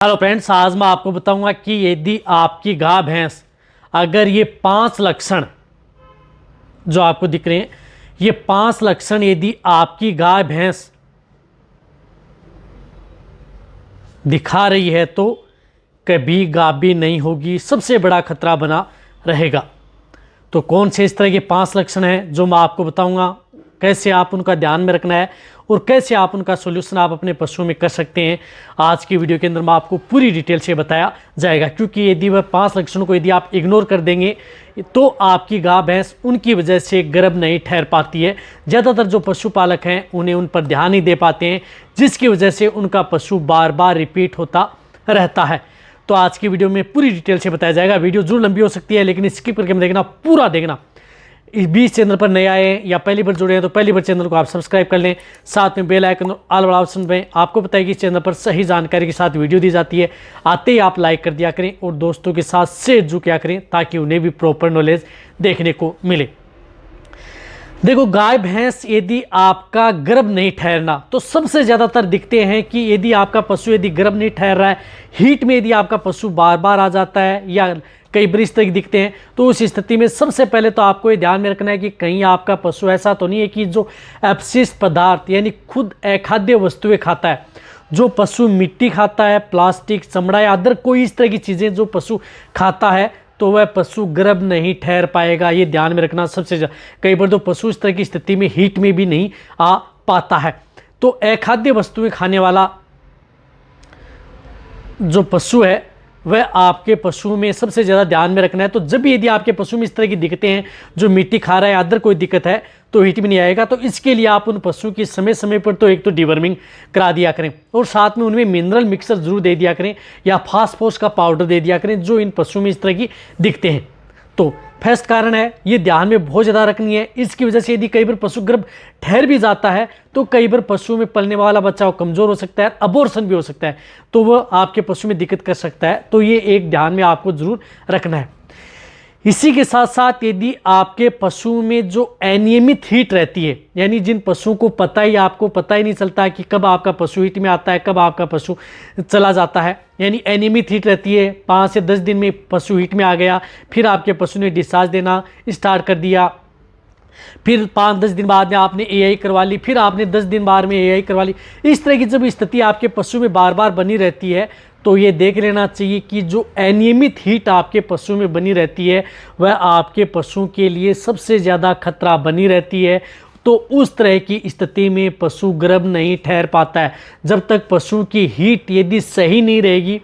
Hello friends, आज मैं आपको बताऊंगा कि यदि आपकी गाय भैंस अगर ये 5 लक्षण जो आपको दिख रहे हैं, ये 5 लक्षण यदि आपकी गाय भैंस दिखा रही है तो कभी गाभी नहीं होगी, सबसे बड़ा खतरा बना रहेगा। तो कौन से इस तरह के 5 लक्षण हैं जो मैं आपको बताऊंगा, कैसे आप उनका ध्यान में रखना है और कैसे आप उनका सॉल्यूशन आप अपने पशुओं में कर सकते हैं। आज की वीडियो के अंदर मैं आपको पूरी डिटेल से बताया जाएगा, क्योंकि यदि वह 5 लक्षणों को यदि आप इग्नोर कर देंगे तो आपकी गाय भैंस उनकी वजह से गर्भ नहीं ठहर पाती है। ज़्यादातर जो पशुपालक हैं उन्हें उन पर ध्यान नहीं दे पाते हैं, जिसकी वजह से उनका पशु बार बार रिपीट होता रहता है। तो आज की वीडियो में पूरी डिटेल से बताया जाएगा। वीडियो जरूर लंबी हो सकती है, लेकिन स्किप करके मत देखना, पूरा देखना। इस बीच चैनल पर नए आए या पहली बार जुड़े हैं तो पहली बार चैनल को आप सब्सक्राइब कर लें, साथ में बेल आइकन ऑल वाला ऑप्शन पे। आपको पता है कि इस चैनल पर सही जानकारी के साथ वीडियो दी जाती है, आते ही आप लाइक कर दिया करें और दोस्तों के साथ शेयर जरूर किया करें ताकि उन्हें भी प्रॉपर नॉलेज देखने को मिले। देखो, गाय भैंस यदि आपका गर्भ नहीं ठहरना तो सबसे ज़्यादातर दिखते हैं कि यदि आपका पशु यदि गर्भ नहीं ठहर रहा है, हीट में यदि आपका पशु बार बार आ जाता है या कई बार इस तरह दिखते हैं, तो उस स्थिति में सबसे पहले तो आपको ये ध्यान में रखना है कि कहीं आपका पशु ऐसा तो नहीं है कि जो अपशिष्ट पदार्थ यानी खुद अखाद्य वस्तुएं खाता है। जो पशु मिट्टी खाता है, प्लास्टिक, चमड़ा या अदर कोई इस तरह की चीज़ें जो पशु खाता है तो वह पशु गर्भ नहीं ठहर पाएगा। ये ध्यान में रखना सबसे ज़्यादा। कई बार तो पशु इस तरह की स्थिति में हीट में भी नहीं आ पाता है। तो अखाद्य वस्तुएं खाने वाला जो पशु है वह आपके पशु में सबसे ज़्यादा ध्यान में रखना है। तो जब भी यदि आपके पशु में इस तरह की दिक्कतें हैं, जो मिट्टी खा रहा है, अदर कोई दिक्कत है, तो हीट में नहीं आएगा। तो इसके लिए आप उन पशु की समय समय पर तो एक तो डिवर्मिंग करा दिया करें और साथ में उनमें मिनरल मिक्सर जरूर दे दिया करें या फास्फोरस का पाउडर दे दिया करें जो इन पशुओं में इस तरह की दिखते हैं। तो फर्स्ट कारण है, ये ध्यान में बहुत ज़्यादा रखनी है। इसकी वजह से यदि कई बार पशु गर्भ ठहर भी जाता है तो कई बार पशु में पलने वाला बच्चा वो कमज़ोर हो सकता है, अबॉर्शन भी हो सकता है, तो वह आपके पशु में दिक्कत कर सकता है। तो ये एक ध्यान में आपको जरूर रखना है। इसी के साथ साथ यदि आपके पशु में जो अनियमित हीट रहती है, यानी जिन पशुओं को आपको पता ही नहीं चलता है कि कब आपका पशु हीट में आता है, कब आपका पशु चला जाता है, यानी अनियमित हीट रहती है, 5 से 10 दिन में पशु हीट में आ गया, फिर आपके पशु ने डिस्चार्ज देना स्टार्ट कर दिया, फिर 5-10 दिन बाद में आपने एआई करवा ली, फिर आपने 10 दिन बाद में एआई करवा ली। इस तरह की जब स्थिति आपके पशु में बार बार बनी रहती है तो ये देख लेना चाहिए कि जो अनियमित हीट आपके पशु में बनी रहती है वह आपके पशु के लिए सबसे ज़्यादा खतरा बनी रहती है। तो उस तरह की स्थिति में पशु गर्भ नहीं ठहर पाता है। जब तक पशु की हीट यदि सही नहीं रहेगी,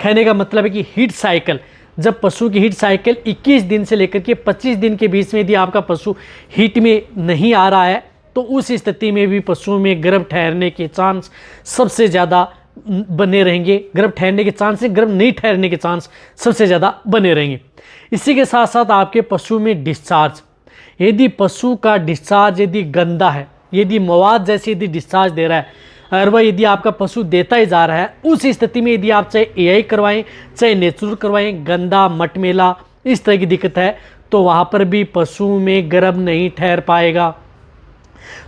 कहने का मतलब है कि हीट साइकिल, जब पशु की हीट साइकिल 21 दिन से लेकर के 25 दिन के बीच में यदि आपका पशु हीट में नहीं आ रहा है तो उस स्थिति में भी पशुओं में गर्भ ठहरने के चांस सबसे ज़्यादा बने रहेंगे। गर्भ ठहरने के चांस से गर्भ नहीं ठहरने के चांस सबसे ज़्यादा बने रहेंगे। इसी के साथ साथ आपके पशु में डिस्चार्ज, यदि पशु का डिस्चार्ज यदि गंदा है, यदि मवाद जैसे यदि डिस्चार्ज दे रहा है और वह यदि आपका पशु देता ही जा रहा है, उस स्थिति में यदि आप चाहे एआई करवाएं चाहे नेचुरल करवाएं, गंदा मटमेला इस तरह की दिक्कत है तो वहाँ पर भी पशु में गर्भ नहीं ठहर पाएगा।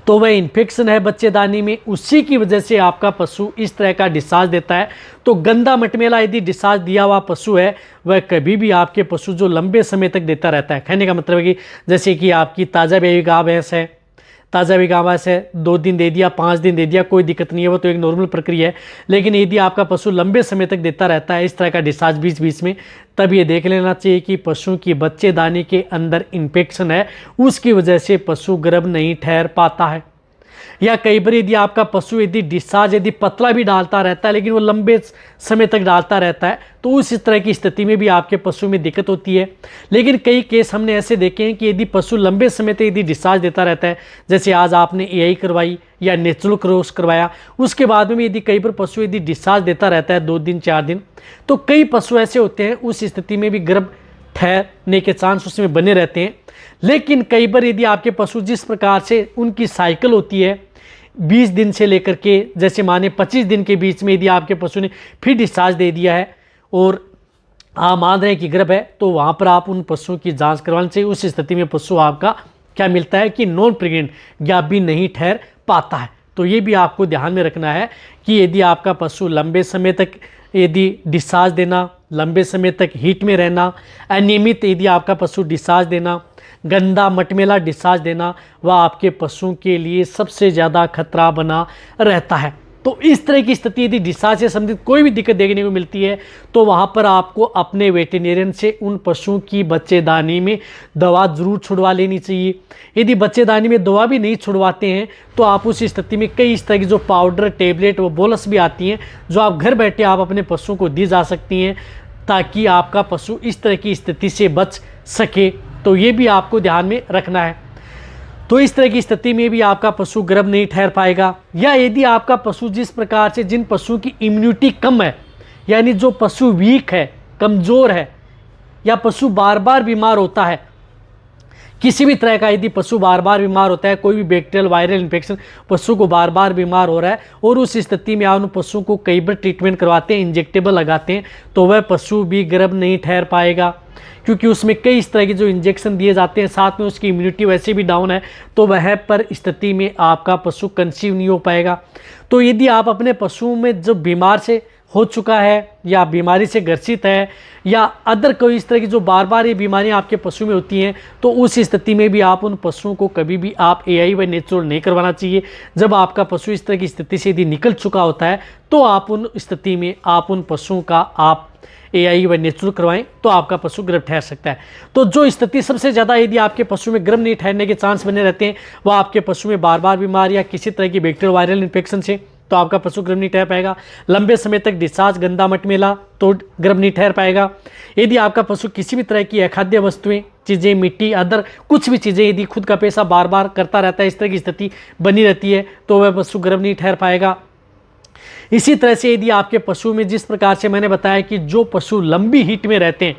तो वह इन्फेक्शन है बच्चेदानी में, उसी की वजह से आपका पशु इस तरह का डिस्चार्ज देता है। तो गंदा मटमेला यदि डिस्चार्ज दिया हुआ पशु है वह कभी भी आपके पशु जो लंबे समय तक देता रहता है, कहने का मतलब है कि जैसे कि आपकी ताज़ा ब्याई गाय भैंस है, ताज़ा भी गाय भैंस है, 2 दिन दे दिया, 5 दिन दे दिया, कोई दिक्कत नहीं है, वो तो एक नॉर्मल प्रक्रिया है। लेकिन यदि आपका पशु लंबे समय तक देता रहता है इस तरह का डिस्चार्ज बीच बीच में, तब ये देख लेना चाहिए कि पशु की बच्चेदानी के अंदर इन्फेक्शन है, उसकी वजह से पशु गर्भ नहीं ठहर पाता है। या कई बार यदि आपका पशु यदि डिस्चार्ज यदि पतला भी डालता रहता है लेकिन वो लंबे समय तक डालता रहता है तो उस तरह की स्थिति में भी आपके पशु में दिक्कत होती है। लेकिन कई केस हमने ऐसे देखे हैं कि यदि पशु लंबे समय तक यदि डिस्चार्ज देता रहता है, जैसे आज आपने एआई करवाई या नेचुरल क्रॉस करवाया, उसके बाद में यदि कई बार पशु यदि डिस्चार्ज देता रहता है 2 दिन 4 दिन, तो कई पशु ऐसे होते हैं उस स्थिति में भी गर्भ ठहरने के चांस उसमें बने रहते हैं। लेकिन कई बार यदि आपके पशु जिस प्रकार से उनकी साइकिल होती है 20 दिन से लेकर के जैसे माने 25 दिन के बीच में यदि आपके पशु ने फिर डिस्चार्ज दे दिया है और आप मान रहे हैं कि गर्भ है, तो वहाँ पर आप उन पशुओं की जांच करवानी चाहिए। उस स्थिति में पशु आपका क्या मिलता है कि नॉन प्रेग्नेंट गाभी नहीं ठहर पाता है। तो ये भी आपको ध्यान में रखना है कि यदि आपका पशु लंबे समय तक यदि डिस्चार्ज देना, लंबे समय तक हीट में रहना, अनियमित यदि आपका पशु डिस्चार्ज देना, गंदा मटमेला डिस्चार्ज देना, वह आपके पशु के लिए सबसे ज़्यादा खतरा बना रहता है। तो इस तरह की स्थिति यदि डिस्चार्ज से संबंधित कोई भी दिक्कत देखने को मिलती है तो वहाँ पर आपको अपने वेटेरिनियन से उन पशुओं की बच्चेदानी में दवा ज़रूर छुड़वा लेनी चाहिए। यदि बच्चेदानी में दवा भी नहीं छुड़वाते हैं तो आप उस स्थिति में कई इस तरह की जो पाउडर, टेबलेट व बोलस भी आती हैं जो आप घर बैठे आप अपने पशुओं को दी जा सकती हैं ताकि आपका पशु इस तरह की स्थिति से बच सके। तो ये भी आपको ध्यान में रखना है। तो इस तरह की स्थिति में भी आपका पशु गर्भ नहीं ठहर पाएगा। या यदि आपका पशु जिस प्रकार से, जिन पशुओं की इम्यूनिटी कम है, यानी जो पशु वीक है, कमज़ोर है, या पशु बार बार बीमार होता है, किसी भी तरह का यदि पशु बार बार बीमार होता है, कोई भी बैक्टीरियल वायरल इन्फेक्शन पशु को बार बार बीमार हो रहा है और उस स्थिति में आप उन पशुओं को कई बार ट्रीटमेंट करवाते हैं, इंजेक्टेबल लगाते हैं, तो वह पशु भी गर्भ नहीं ठहर पाएगा क्योंकि उसमें कई इस तरह के जो इंजेक्शन दिए जाते हैं, साथ में उसकी इम्यूनिटी वैसे भी डाउन है, तो वह पर स्थिति में आपका पशु कंसीव नहीं हो पाएगा। तो यदि आप अपने पशुओं में जो बीमार से हो चुका है या बीमारी से ग्रसित है या अदर कोई इस तरह की जो बार बार ये बीमारियां आपके पशु में होती हैं, तो उस स्थिति में भी आप उन पशुओं को कभी भी आप एआई व नेचुरल नहीं करवाना चाहिए। जब आपका पशु इस तरह की स्थिति से यदि निकल चुका होता है तो आप उन स्थिति में आप उन पशुओं का आप एआई व नेचुरल करवाएं तो आपका पशु गर्भ ठहर सकता है। तो जो स्थिति सबसे ज़्यादा यदि आपके पशु में गर्भ नहीं ठहरने के चांस बने रहते हैं वह आपके पशु में बार बार बीमार या किसी तरह की बैक्टीरियल वायरल इन्फेक्शन से, तो आपका पशु गर्भ नहीं ठहर पाएगा। लंबे समय तक डिस्चार्ज, गंदा मटमेला, तो गर्भ नहीं ठहर पाएगा। यदि आपका पशु किसी भी तरह की अखाद्य वस्तुएं, चीज़ें, मिट्टी, अदर कुछ भी चीज़ें यदि खुद का पेशा बार बार करता रहता है, इस तरह की स्थिति बनी रहती है, तो वह पशु गर्भ नहीं ठहर पाएगा। इसी तरह से यदि आपके पशु में जिस प्रकार से मैंने बताया कि जो पशु लंबी हीट में रहते हैं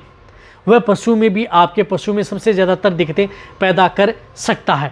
वह पशु में भी आपके पशु में सबसे ज़्यादातर दिक्कतें पैदा कर सकता है।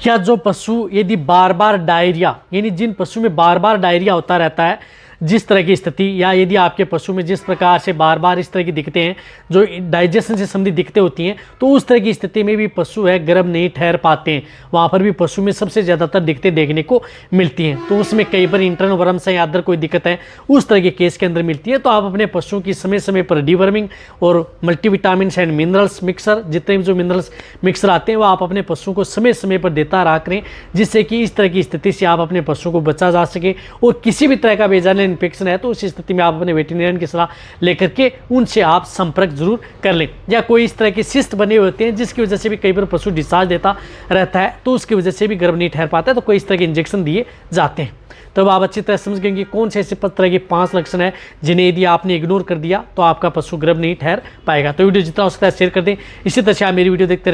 या जो पशु यदि बार बार डायरिया, यानी जिन पशु में बार बार डायरिया होता रहता है, जिस तरह की स्थिति, या यदि आपके पशु में जिस प्रकार से बार बार इस तरह की दिक्कतें हैं जो डाइजेशन से संबंधित दिक्कतें होती हैं, तो उस तरह की स्थिति में भी पशु है गर्भ नहीं ठहर पाते हैं। वहाँ पर भी पशु में सबसे ज़्यादातर दिक्कतें देखने को मिलती हैं। तो उसमें कई बार इंटरनल वर्म्स या अदर कोई दिक्कत है उस तरह के केस के अंदर मिलती है। तो आप अपने पशुओं की समय समय पर डीवर्मिंग और मल्टीविटामिन एंड मिनरल्स मिक्सर, जितने भी जो मिनरल्स मिक्सर आते हैं वो आप अपने पशुओं को समय समय पर देता रहा करें, जिससे कि इस तरह की स्थिति से आप अपने पशुओं को बचा जा सके। और किसी भी तरह का बेजान इन्फेक्शन है तो उस स्थिति में आप अपने वेटेरिनियन की सलाह लेकर के उनसे आप संपर्क जरूर कर लें। या कोई इस तरह के सिस्ट बने होते हैं जिसकी वजह से भी कई बार पशु डिस्चार्ज देता रहता है, तो उसकी वजह से भी गर्भ नहीं ठहर पाता है, तो कोई इस तरह के इंजेक्शन दिए जाते हैं। तब आप अच्छी तरह समझ गए कौन से ऐसे तरह के 5 लक्षण है जिन्हें यदि आपने इग्नोर कर दिया तो आपका पशु गर्भ नहीं ठहर पाएगा। तो वीडियो जितना हो सकता है शेयर कर दें। इसी तरह से आप मेरी वीडियो देखते